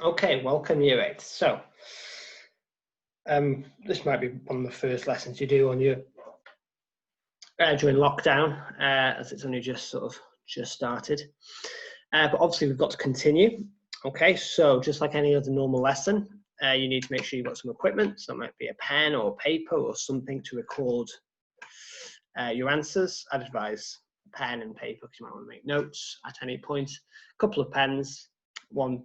Okay, welcome year 8. So, this might be one of the first lessons you do on your during lockdown, as it's only just started. But obviously we've got to continue. Okay, so just like any other normal lesson, you need to make sure you've got some equipment. So it might be a pen or paper or something to record your answers. I'd advise a pen and paper because you might want to make notes at any point. A couple of pens, one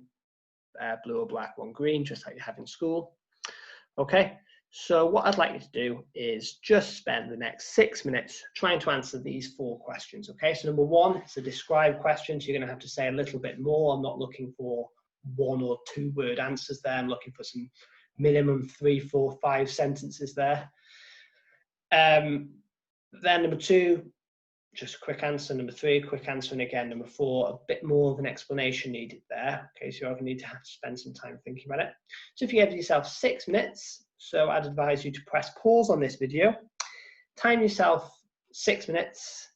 blue or black, one green, just like you have in school. Okay, so what I'd like you to do is just spend the next 6 minutes trying to answer these 4 questions. Okay, so number 1, it's a describe question, so you're going to have to say a little bit more. I'm not looking for 1 or 2 word answers there. I'm looking for some minimum 3, 4, 5 sentences there. Then number 2, just a quick answer. Number 3, a quick answer. And again, number 4, a bit more of an explanation needed there. Okay, so you're going to have to spend some time thinking about it. So if you give yourself 6 minutes, so I'd advise you to press pause on this video, time yourself 6 minutes,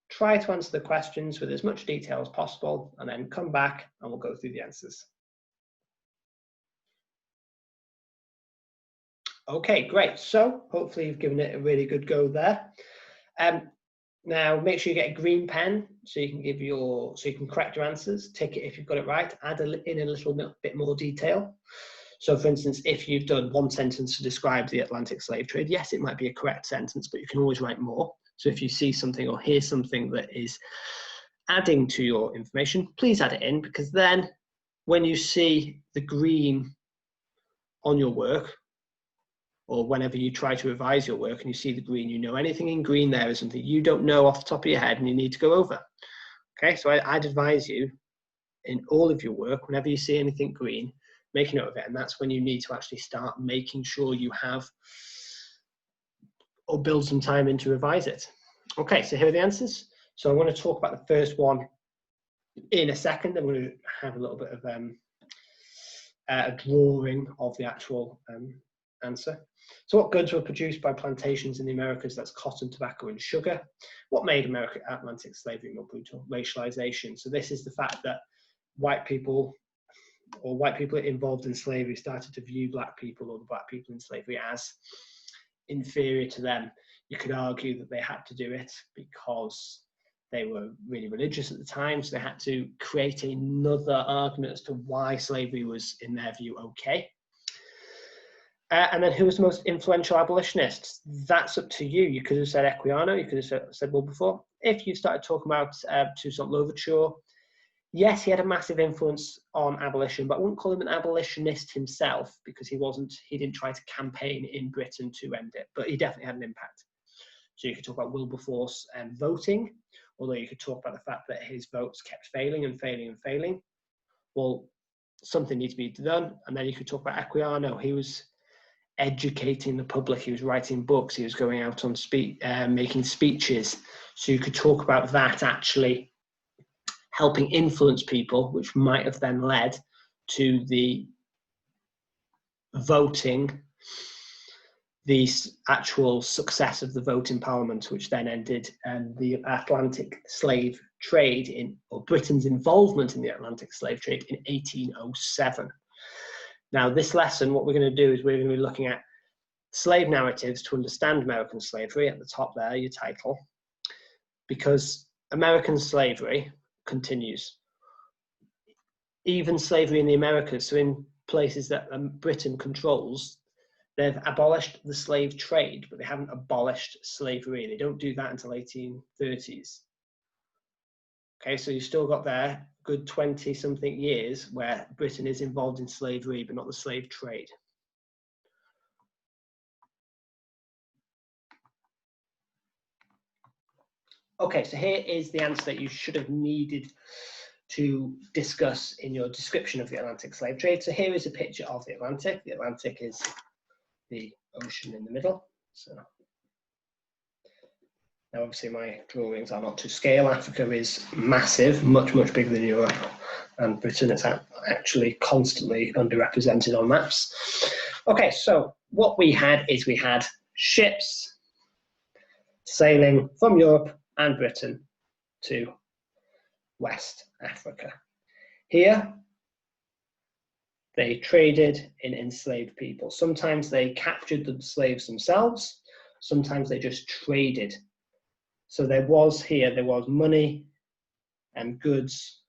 try to answer the questions with as much detail as possible, and then come back and we'll go through the answers. Okay, great. So hopefully you've given it a really good go there. Now make sure you get a green pen so you can correct your answers, tick it if you've got it right, add in a little bit more detail. So for instance, if you've done 1 sentence to describe the Atlantic slave trade, yes, it might be a correct sentence, but you can always write more. So if you see something or hear something that is adding to your information, please add it in, because then when you see the green on your work, or whenever you try to revise your work and you see the green, you know anything in green there is something you don't know off the top of your head and you need to go over. Okay, so I'd advise you in all of your work, whenever you see anything green, make a note of it, and that's when you need to actually start making sure you have or build some time in to revise it. Okay, so here are the answers. So I want to talk about the first one in a second. I'm going to have a little bit of a drawing of the actual answer. So what goods were produced by plantations in the Americas? That's cotton, tobacco, and sugar. What made Atlantic slavery more brutal? Racialization. So this is the fact that white people involved in slavery started to view black people or the black people in slavery as inferior to them. You could argue that they had to do it because they were really religious at the time, so they had to create another argument as to why slavery was, in their view, okay. And then who was the most influential abolitionist? That's up to you. You could have said Equiano, you could have said Wilberforce. If you started talking about Toussaint Louverture, yes, he had a massive influence on abolition, but I wouldn't call him an abolitionist himself because he didn't try to campaign in Britain to end it, but he definitely had an impact. So you could talk about Wilberforce and voting, although you could talk about the fact that his votes kept failing and failing and failing. Well, something needs to be done. And then you could talk about Equiano. He was educating the public, he was writing books, he was going out on making speeches. So you could talk about that actually helping influence people, which might have then led to the voting, the actual success of the vote in Parliament, which then ended the Atlantic slave trade or Britain's involvement in the Atlantic slave trade in 1807. Now, this lesson, what we're going to do is we're going to be looking at slave narratives to understand American slavery. At the top there, your title, because American slavery continues. Even slavery in the Americas, so in places that Britain controls, they've abolished the slave trade, but they haven't abolished slavery. They don't do that until 1830s. Okay, so you've still got there good 20-something years where Britain is involved in slavery, but not the slave trade. Okay, so here is the answer that you should have needed to discuss in your description of the Atlantic slave trade. So here is a picture of the Atlantic. The Atlantic is the ocean in the middle. So now obviously my drawings are not to scale. Africa is massive, much, much bigger than Europe, and Britain is actually constantly underrepresented on maps. Okay, so what we had ships sailing from Europe and Britain to West Africa. Here they traded in enslaved people. Sometimes they captured the slaves themselves, sometimes they just traded. So there was money and goods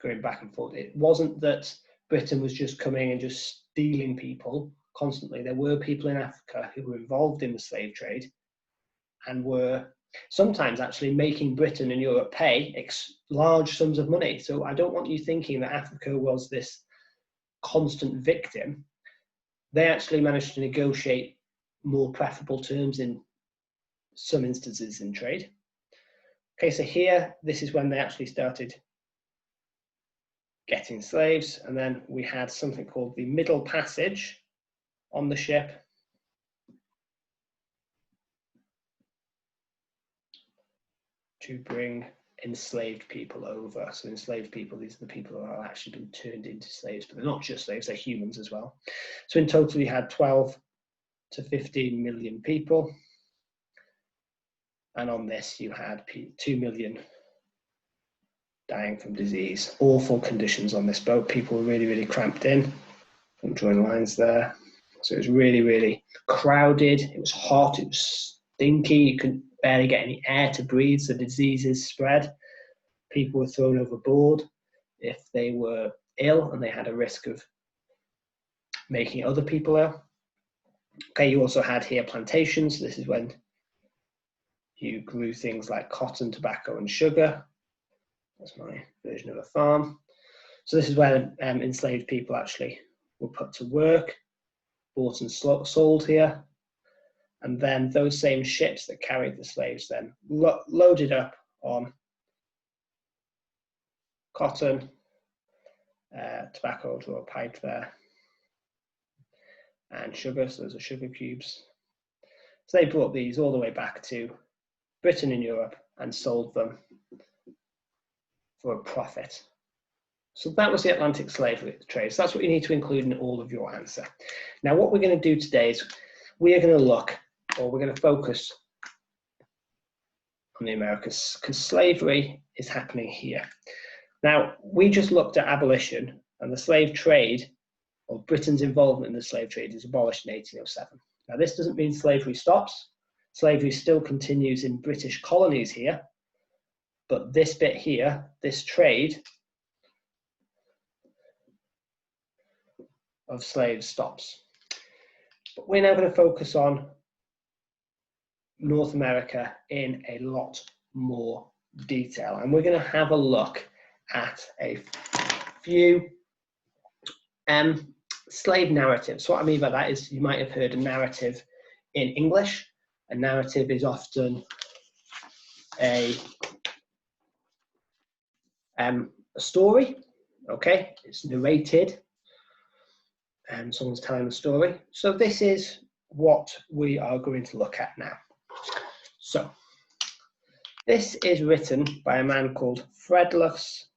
going back and forth. It wasn't that Britain was just coming and just stealing people constantly. There were people in Africa who were involved in the slave trade and were sometimes actually making Britain and Europe pay large sums of money. So I don't want you thinking that Africa was this constant victim. They actually managed to negotiate more preferable terms in some instances in trade. Okay, so here, this is when they actually started getting slaves, and then we had something called the Middle Passage on the ship. To bring enslaved people over. So enslaved people, these are the people who have actually been turned into slaves, but they're not just slaves, they're humans as well. So in total, you had 12 to 15 million people. And on this, you had 2 million dying from disease. Awful conditions on this boat. People were really, really cramped in. I'm drawing lines there. So it was really, really crowded. It was hot. It was stinky. You couldn't barely get any air to breathe. So diseases spread. People were thrown overboard if they were ill, and they had a risk of making other people ill. Okay, you also had here plantations. This is when you grew things like cotton, tobacco, and sugar. That's my version of a farm. So this is where enslaved people actually were put to work, bought and sold here. And then those same ships that carried the slaves then loaded up on cotton, tobacco, draw a pipe there, and sugar, so those are sugar cubes. So they brought these all the way back to Britain and Europe and sold them for a profit. So that was the Atlantic slave trade. So that's what you need to include in all of your answer. Now, what we're going to do today is we are going to look, or we're going to focus on the Americas, because slavery is happening here. Now, we just looked at abolition, and the slave trade, or Britain's involvement in the slave trade, is abolished in 1807. Now, this doesn't mean slavery stops. Slavery still continues in British colonies here, but this bit here, this trade of slaves stops. But we're now going to focus on North America in a lot more detail, and we're going to have a look at a few slave narratives. So what I mean by that is you might have heard a narrative in English. A narrative is often a story, okay? It's narrated and someone's telling a story. So this is what we are going to look at now. So this is written by a man called Frederick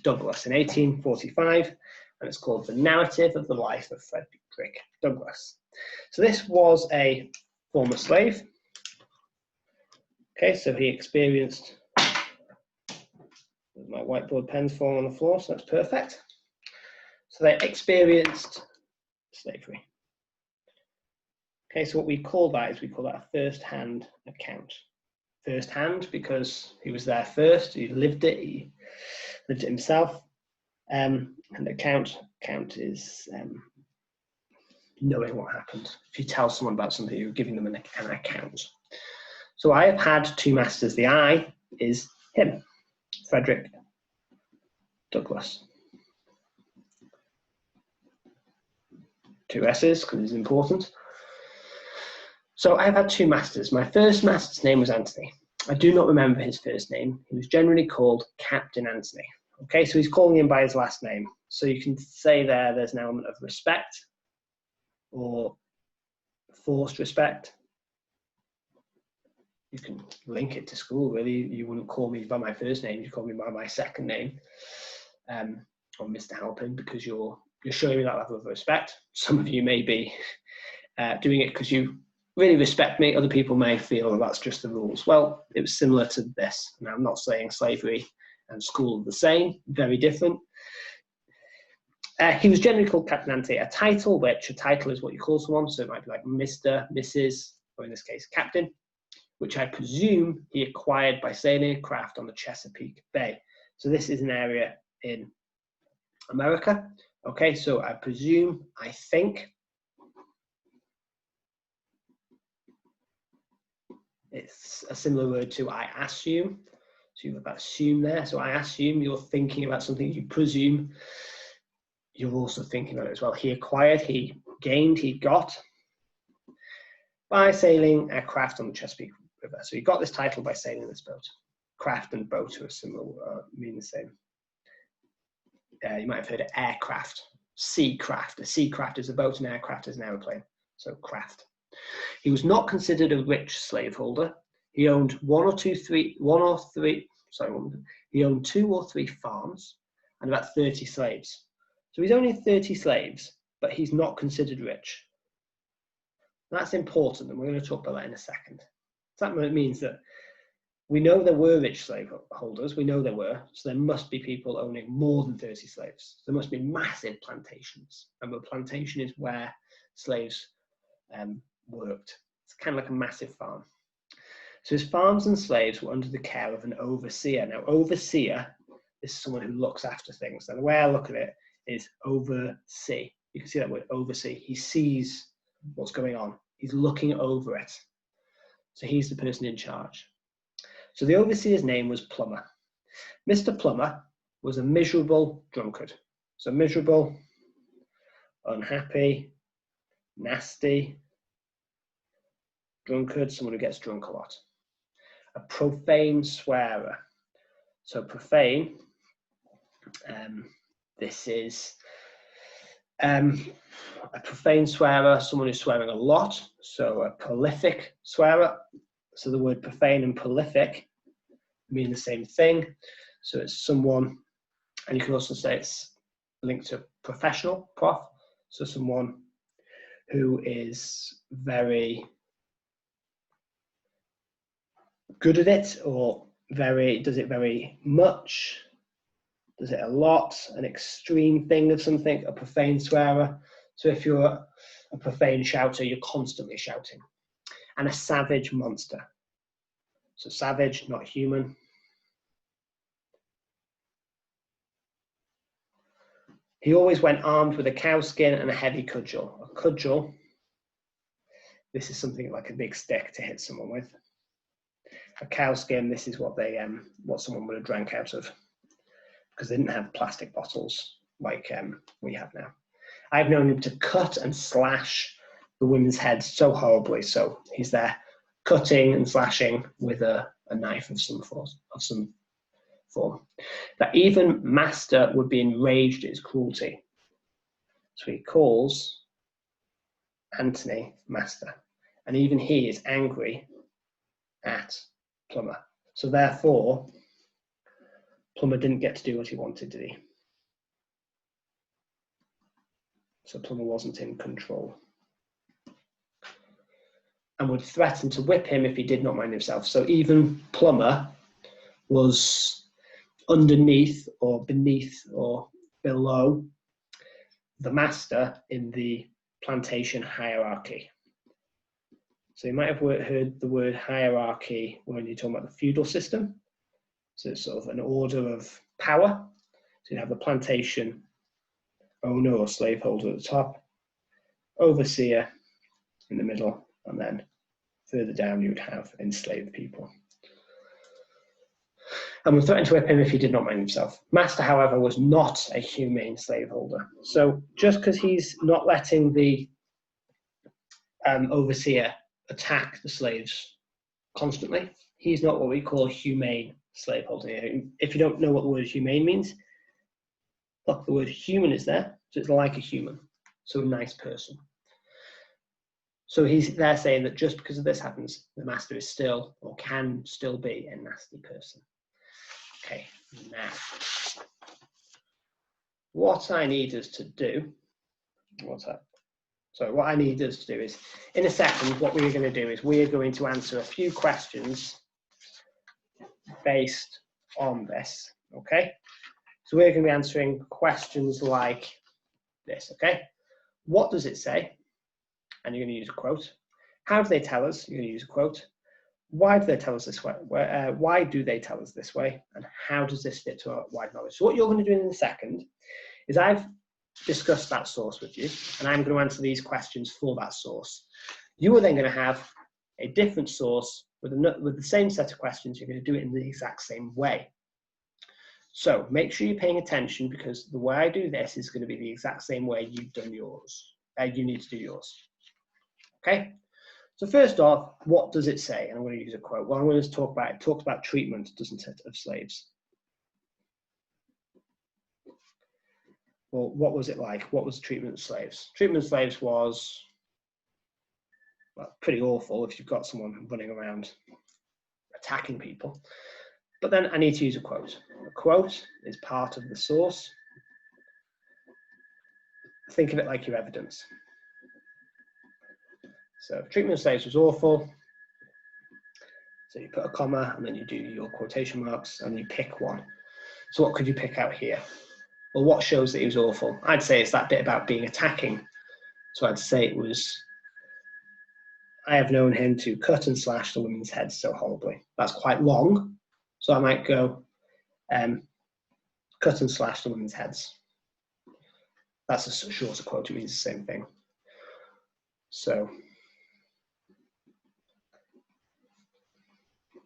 Douglass in 1845, and it's called The Narrative of the Life of Frederick Douglass. So this was a former slave. Okay, so he experienced, my whiteboard pen's falling on the floor, so that's perfect. So they experienced slavery. Okay, so what we call that is we call that a first-hand account. First-hand because he was there first, he lived it himself. And account is knowing what happened. If you tell someone about something, you're giving them an account. So I have had two masters. The I is him, Frederick Douglass. Two S's, because it's important. So I have had two masters. My first master's name was Anthony. I do not remember his first name. He was generally called Captain Anthony. Okay, so he's calling him by his last name. So you can say there's an element of respect or forced respect. You can link it to school, really. You wouldn't call me by my first name, you call me by my second name, or Mr. Halpin, because you're showing me that level of respect. Some of you may be doing it because you really respect me. Other people may feel that's just the rules. Well, it was similar to this. Now, I'm not saying slavery and school are the same, very different. He was generally called Captain Ante, a title is what you call someone, so it might be like Mr., Mrs., or in this case, Captain, which I presume he acquired by sailing a craft on the Chesapeake Bay. So this is an area in America. Okay, so I think, it's a similar word to I assume. So you've got assume there. So I assume you're thinking about something, you presume you're also thinking about it as well. He acquired, he gained, he got by sailing a craft on the Chesapeake River. So he got this title by sailing this boat. Craft and boat are similar, mean the same. You might have heard of aircraft, seacraft. A seacraft is a boat, an aircraft is an aeroplane. So craft. He was not considered a rich slaveholder. He owned he owned 2 or 3 farms and about 30 slaves. So he's only 30 slaves, but he's not considered rich. That's important, and we're going to talk about that in a second. So that means that we know there were rich slaveholders, we know there were, so there must be people owning more than 30 slaves. There must be massive plantations. Remember, a plantation is where slaves worked. It's kind of like a massive farm. So his farms and slaves were under the care of an overseer. Now, overseer is someone who looks after things. And the way I look at it is oversee. You can see that word, oversee. He sees what's going on. He's looking over it. So he's the person in charge. So the overseer's name was Plummer. Mr. Plummer was a miserable drunkard. So miserable, unhappy, nasty, drunkard, someone who gets drunk a lot. A profane swearer. So profane, this is a profane swearer, someone who's swearing a lot. So a prolific swearer. So the word profane and prolific mean the same thing. So it's someone, and you can also say it's linked to professional, prof. So someone who is very good at it, or does it very much, does it a lot, an extreme thing of something, a profane swearer. So if you're a profane shouter, you're constantly shouting. And a savage monster. So savage, not human. He always went armed with a cowskin and a heavy cudgel. A cudgel, this is something like a big stick to hit someone with. A cowskin, this is what someone would have drank out of, because they didn't have plastic bottles like we have now. I've known him to cut and slash the women's heads so horribly. So he's there cutting and slashing with a knife of some form. That even master would be enraged at his cruelty. So he calls Anthony master, and even he is angry at Plummer. So therefore, Plummer didn't get to do what he wanted, did he? So Plummer wasn't in control, and would threaten to whip him if he did not mind himself. So even Plummer was underneath or beneath or below the master in the plantation hierarchy. So you might have heard the word hierarchy when you're talking about the feudal system. So it's sort of an order of power. So you have the plantation owner or slaveholder at the top, overseer in the middle, and then further down you would have enslaved people. And would threaten to whip him if he did not mind himself. Master, however, was not a humane slaveholder. So just because he's not letting the overseer attack the slaves constantly, he's not what we call humane slaveholder. If you don't know what the word humane means, look, the word human is there, so it's like a human, so a nice person. So they're saying that just because of this happens, the master is still, or can still be, a nasty person. Okay, now, what I need us to do, what I need us to do is, in a second, what we're going to do is we're going to answer a few questions based on this, okay? So we're going to be answering questions like, this, okay? What does it say? And you're going to use a quote. How do they tell us? You're going to use a quote. Why do they tell us this way? Why do they tell us this way? And how does this fit to our wide knowledge? So what you're going to do in a second is I've discussed that source with you, and I'm going to answer these questions for that source. You are then going to have a different source with the same set of questions. You're going to do it in the exact same way. So make sure you're paying attention, because the way I do this is going to be the exact same way you've done yours. You need to do yours. Okay? So first off, what does it say? And I'm going to use a quote. Well, I'm going to talk about it. It talks about treatment, doesn't it, of slaves. Well, what was it like? What was the treatment of slaves? Treatment of slaves was, well, pretty awful if you've got someone running around attacking people. But then I need to use a quote. A quote is part of the source. Think of it like your evidence. So treatment of slaves was awful. So you put a comma and then you do your quotation marks and you pick one. So what could you pick out here? Well, what shows that he was awful? I'd say it's that bit about being attacking. So I'd say it was, I have known him to cut and slash the women's heads so horribly. That's quite long. So I might go, cut and slash the women's heads. That's a shorter quote, it means the same thing. So,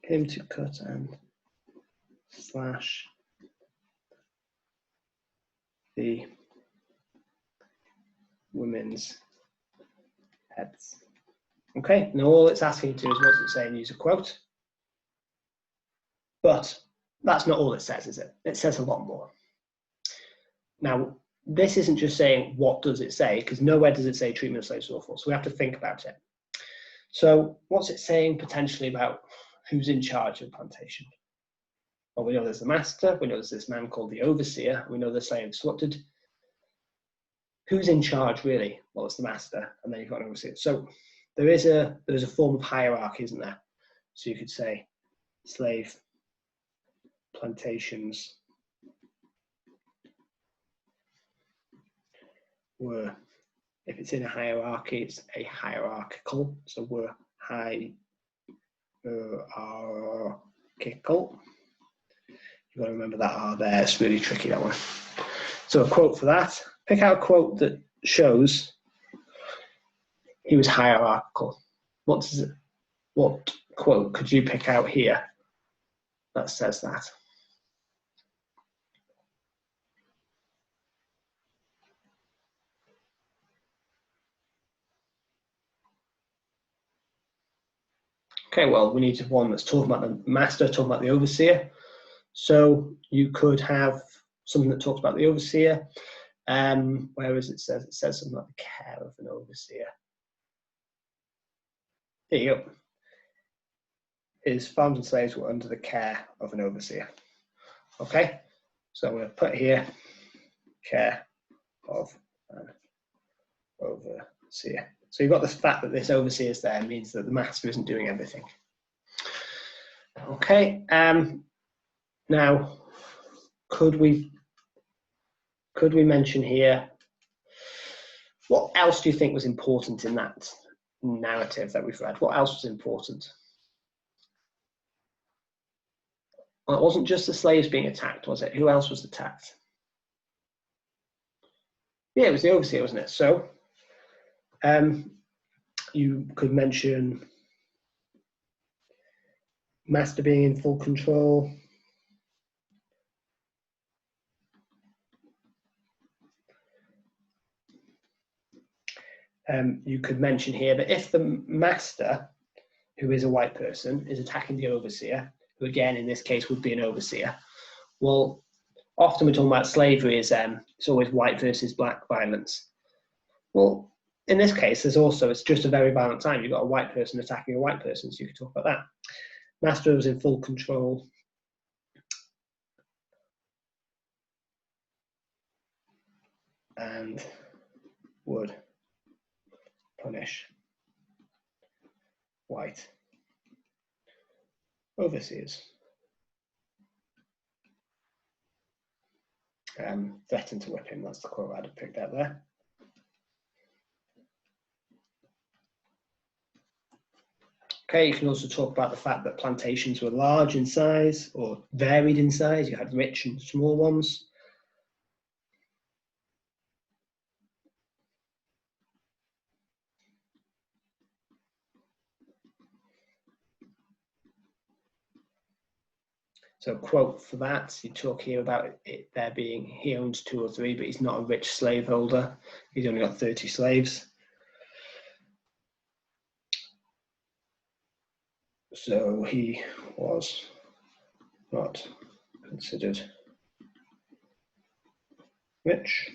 him to cut and slash the women's heads. Okay, now all it's asking you to do is what's it saying, use a quote. But that's not all it says, is it? It says a lot more. Now, this isn't just saying what does it say, because nowhere does it say treatment of slaves is awful, so we have to think about it. So what's it saying potentially about who's in charge of the plantation? Well, we know there's the master, we know there's this man called the overseer, we know the slaves. Who's in charge really? Well, it's the master, and then you've got an overseer. So there's a form of hierarchy, isn't there? So you could say slave plantations were, if it's in a hierarchy, it's a hierarchical. So we're hierarchical. You've got to remember that R there. It's really tricky, that one. So a quote for that. Pick out a quote that shows he was hierarchical. What quote could you pick out here that says that? Okay, well, we need one that's talking about the master, talking about the overseer. So you could have something that talks about the overseer. Where is it says? It says something like the care of an overseer. There you go. His farms and slaves were under the care of an overseer. Okay, so I'm going to put here care of an overseer. So you've got the fact that this overseer is there means that the master isn't doing everything. Okay, now could we mention here, what else do you think was important in that narrative that we've read? What else was important? Well, it wasn't just the slaves being attacked, was it? Who else was attacked? Yeah, it was the overseer, wasn't it? So you could mention master being in full control. You could mention here that if the master, who is a white person, is attacking the overseer, who again in this case would be an overseer, well, often we're talking about slavery as it's always white versus black violence. Well, in this case, it's just a very violent time. You've got a white person attacking a white person, so you could talk about that. Master was in full control. And would punish white overseers. threatened to whip him. That's the quote I'd have picked out there. Okay, you can also talk about the fact that plantations were large in size or varied in size. You had rich and small ones. So a quote for that, you talk here about it there being, he owns 2 or 3, but he's not a rich slaveholder. He's only got 30 slaves. So he was not considered rich.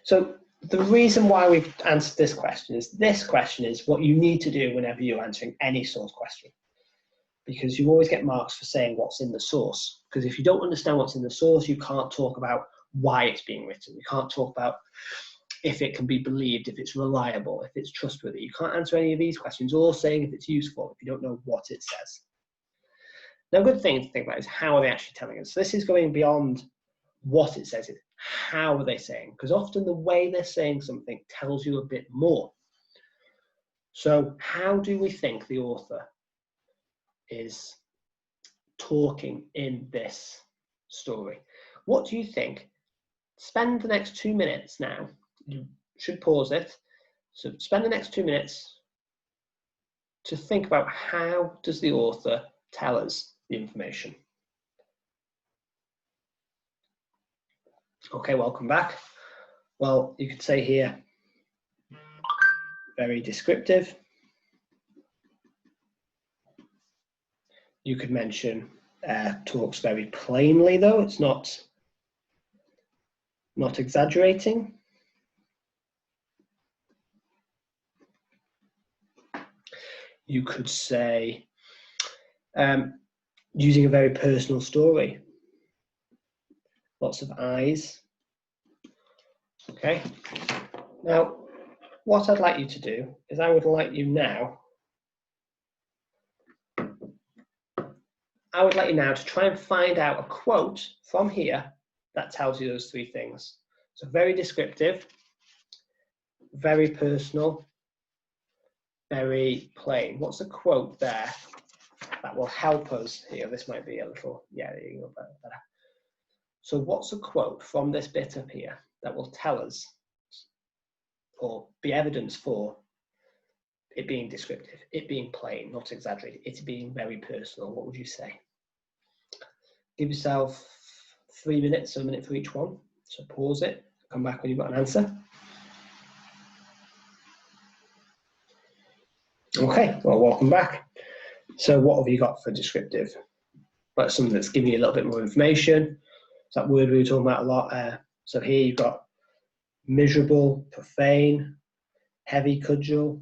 So the reason why we've answered this question is what you need to do whenever you're answering any source question. Because you always get marks for saying what's in the source. Because if you don't understand what's in the source, you can't talk about why it's being written. You can't talk about if it can be believed, if it's reliable, if it's trustworthy. You can't answer any of these questions or saying if it's useful if you don't know what it says. Now, a good thing to think about is how are they actually telling us? So this is going beyond what it says, how are they saying? Because often the way they're saying something tells you a bit more. So how do we think the author is talking in this story? What do you think? Spend the next 2 minutes now. You should pause it. So spend the next 2 minutes to think about how does the author tell us the information. Okay, welcome back. Well, you could say here, very descriptive. You could mention talks very plainly, though it's not exaggerating. You could say using a very personal story. Lots of eyes. Okay. Now, what I'd like you to do is I would like you now to try and find out a quote from here that tells you those 3 things. So very descriptive, very personal, very plain. What's a quote there that will help us here? This might be a little, yeah, there you go, better. So what's a quote from this bit up here that will tell us or be evidence for it being descriptive, it being plain, not exaggerated, it being very personal? What would you say? Give yourself 3 minutes, so a minute for each one. So pause it, come back when you've got an answer. Okay, well, welcome back. So what have you got for descriptive? But something that's giving you a little bit more information. It's that word we were talking about a lot. So here you've got miserable, profane, heavy cudgel,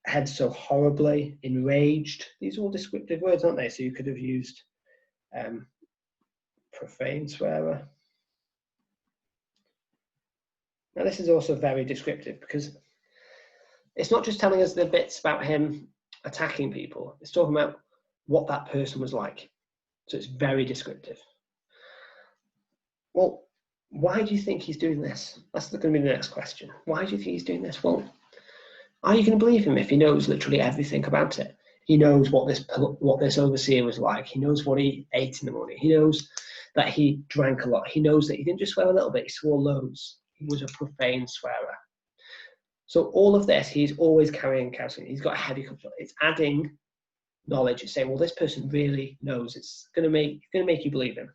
head so horribly, enraged. These are all descriptive words, aren't they? So you could have used profane swearer. Now this is also very descriptive because it's not just telling us the bits about him attacking people, it's talking about what that person was like. So it's very descriptive. Well, why do you think he's doing this? That's going to be the next question. Why do you think he's doing this? Well, are you going to believe him if he knows literally everything about it? He knows what this overseer was like. He knows what he ate in the morning. He knows that he drank a lot. He knows that he didn't just swear a little bit, he swore loads. He was a profane swearer. So all of this, he's always carrying counseling. He's got a heavy cudgel. It's adding knowledge. It's saying, well, this person really knows. It's going to make you believe him.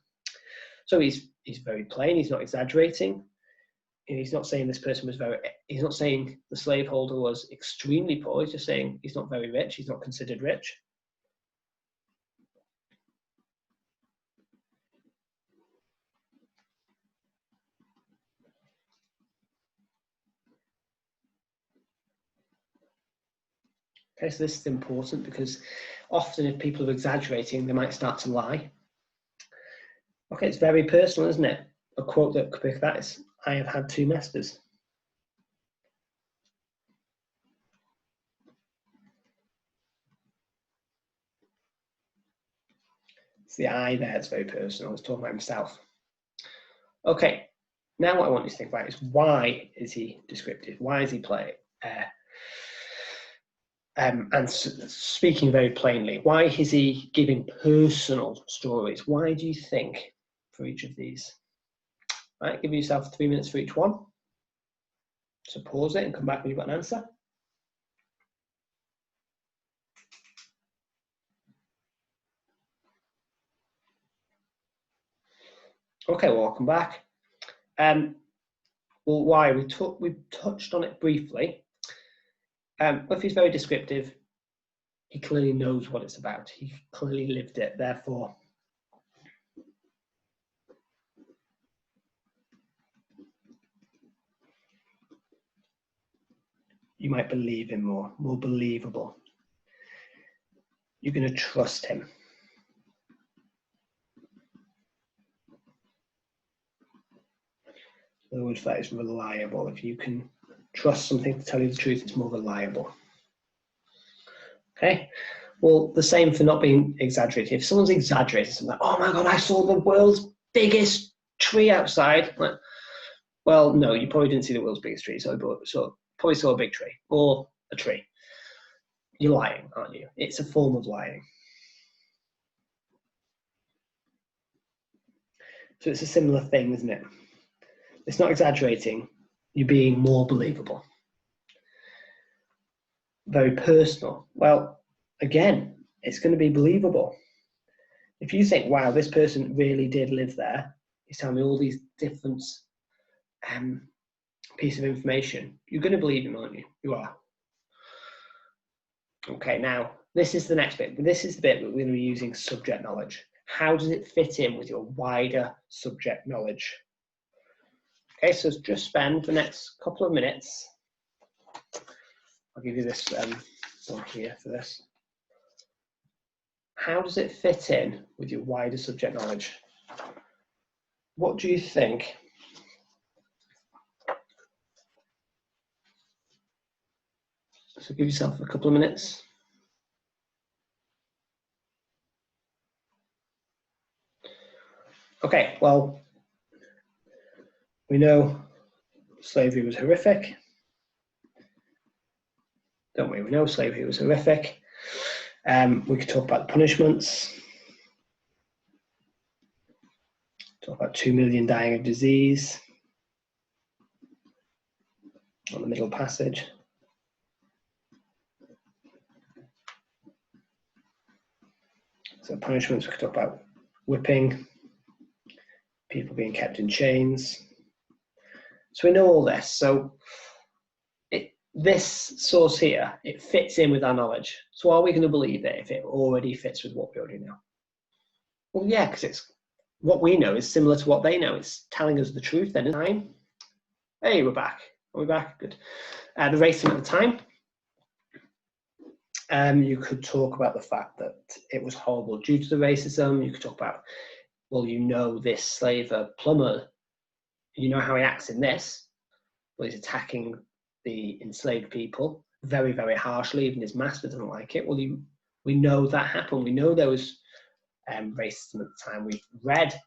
So he's very plain. He's not exaggerating. He's not saying this person was he's not saying the slaveholder was extremely poor. He's just saying he's not very rich. He's not considered rich. Okay, so this is important because often if people are exaggerating, they might start to lie. Okay, it's very personal, isn't it? A quote that could pick that is, I have had 2 masters. It's the I there, it's very personal, it's talking about himself. Okay, now what I want you to think about is, why is he descriptive? Why is he playing? And speaking very plainly, why is he giving personal stories? Why do you think for each of these? Right, give yourself 3 minutes for each one. So pause it and come back when you've got an answer. Okay, well, welcome back. Well, why? We touched on it briefly. If he's very descriptive, he clearly knows what it's about. He clearly lived it. Therefore, you might believe him more believable. You're going to trust him. The word for that is reliable. If you can trust something to tell you the truth, it's more reliable. Okay, well, the same for not being exaggerated. If someone's exaggerated something, like, oh my God, I saw the world's biggest tree outside. Well, no, you probably didn't see the world's biggest tree, so probably saw a big tree or a tree. You're lying, aren't you? It's a form of lying. So it's a similar thing, isn't it? It's not exaggerating, you're being more believable. Very personal. Well, again, it's going to be believable. If you think, wow, this person really did live there, he's telling me all these different pieces of information, you're going to believe him, aren't you? You are. Okay, now, this is the next bit. This is the bit that we're going to be using subject knowledge. How does it fit in with your wider subject knowledge? Okay, so just spend the next couple of minutes. I'll give you this one here for this. How does it fit in with your wider subject knowledge? What do you think? So give yourself a couple of minutes. Okay, well, we know slavery was horrific, don't we? We know slavery was horrific. We could talk about the punishments, talk about 2 million dying of disease on the Middle Passage. So punishments, we could talk about whipping, people being kept in chains. So we know all this. So this source here, it fits in with our knowledge. So are we going to believe it if it already fits with what we already know? Well, yeah, because it's what we know is similar to what they know. It's telling us the truth then in time. Hey, we're back. Are we back? Good. The racism at the time. You could talk about the fact that it was horrible due to the racism. You could talk about, well, you know, this slaver plumber, you know how he acts in this. Well, he's attacking the enslaved people very, very harshly. Even his master doesn't like it. Well, we know that happened. We know there was racism at the time. We've read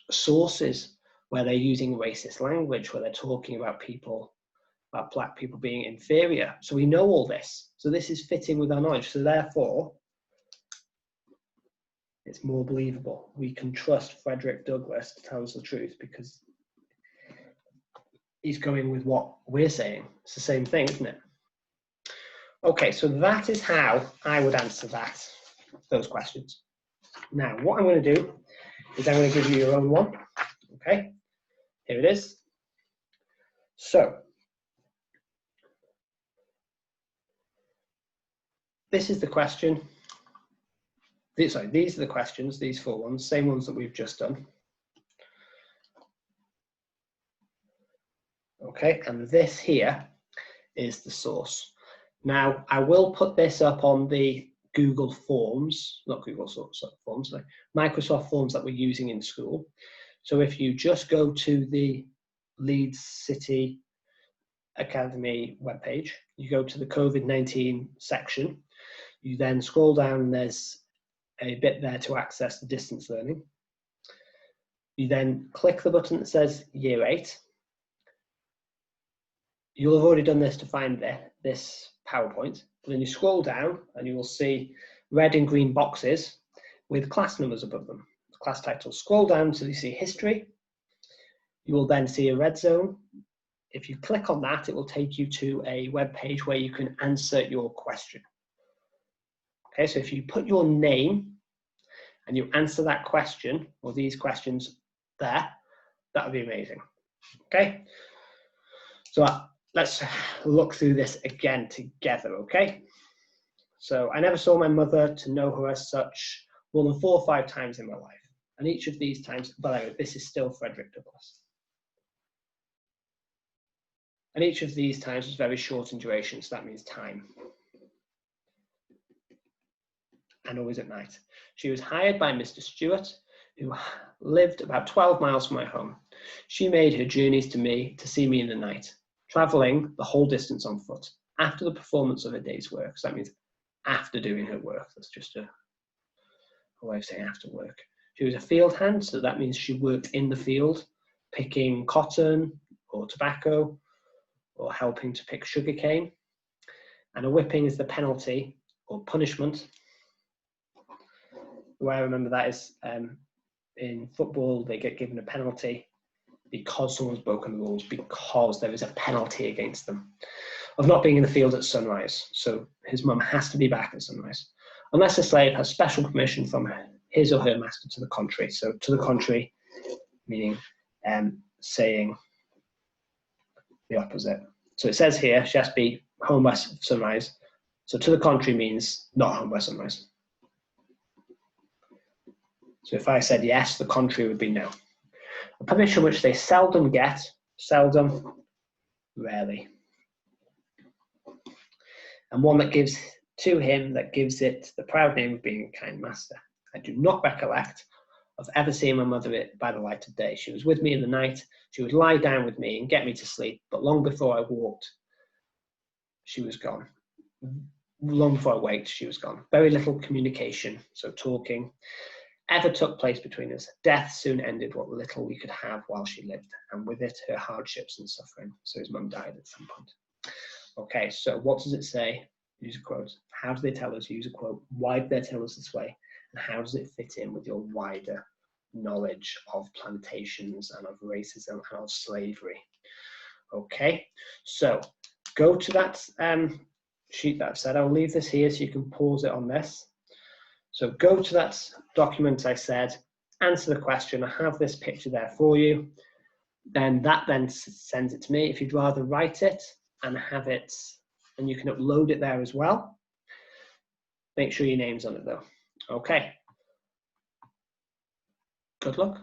sources where they're using racist language, where they're talking about black people being inferior. So we know all this. So this is fitting with our knowledge. So therefore, it's more believable. We can trust Frederick Douglass to tell us the truth because he's going with what we're saying. It's the same thing, isn't it? Okay, so that is how I would answer those questions. Now, what I'm going to do is I'm going to give you your own one. Okay, here it is. So, this is the question. These are the questions, these 4 ones, same ones that we've just done. Okay, and this here is the source. Now, I will put this up on the Google Forms, not Google Forms, sorry, Microsoft Forms that we're using in school. So if you just go to the Leeds City Academy webpage, you go to the COVID-19 section, you then scroll down and there's a bit there to access the distance learning. You then click the button that says Year 8. You'll have already done this to find this PowerPoint, but then you scroll down and you will see red and green boxes with class numbers above them, class titles. Scroll down until you see history. You will then see a red zone. If you click on that, it will take you to a web page where you can answer your question. Okay, so if you put your name and you answer that question, or these questions there, that would be amazing. Okay, so let's look through this again together, okay? So I never saw my mother to know her as such more than 4 or 5 times in my life. And each of these times, by the way, this is still Frederick Douglass. And each of these times was very short in duration, so that means time. And always at night. She was hired by Mr. Stewart, who lived about 12 miles from my home. She made her journeys to me to see me in the night, traveling the whole distance on foot after the performance of her day's work. So that means after doing her work. That's just a way of saying after work. She was a field hand, so that means she worked in the field, picking cotton or tobacco, or helping to pick sugarcane. And a whipping is the penalty or punishment. The way I remember that is in football, they get given a penalty because someone's broken the rules, because there is a penalty against them of not being in the field at sunrise. So his mum has to be back at sunrise, unless a slave has special permission from his or her master to the contrary. So to the contrary, meaning saying the opposite. So it says here, she has to be home by sunrise. So to the contrary means not home by sunrise. So if I said yes, the contrary would be no. A permission which they seldom get, seldom, rarely. And one that gives to him, that gives it the proud name of being a kind master. I do not recollect of ever seeing my mother by the light of day. She was with me in the night. She would lie down with me and get me to sleep. But long before I walked, she was gone. Long before I waked, she was gone. Very little communication, so talking, ever took place between us. Death soon ended what little we could have while she lived, and with it her hardships and suffering. So his mum died at some point. Okay, so what does it say? Use a quote. How do they tell us? Use a quote. Why do they tell us this way? And how does it fit in with your wider knowledge of plantations and of racism and of slavery? Okay, so go to that sheet that I've said. I'll leave this here so you can pause it on this. So go to that document I said, answer the question. I have this picture there for you. Then that then sends it to me. If you'd rather write it and have it, and you can upload it there as well. Make sure your name's on it though. Okay. Good luck.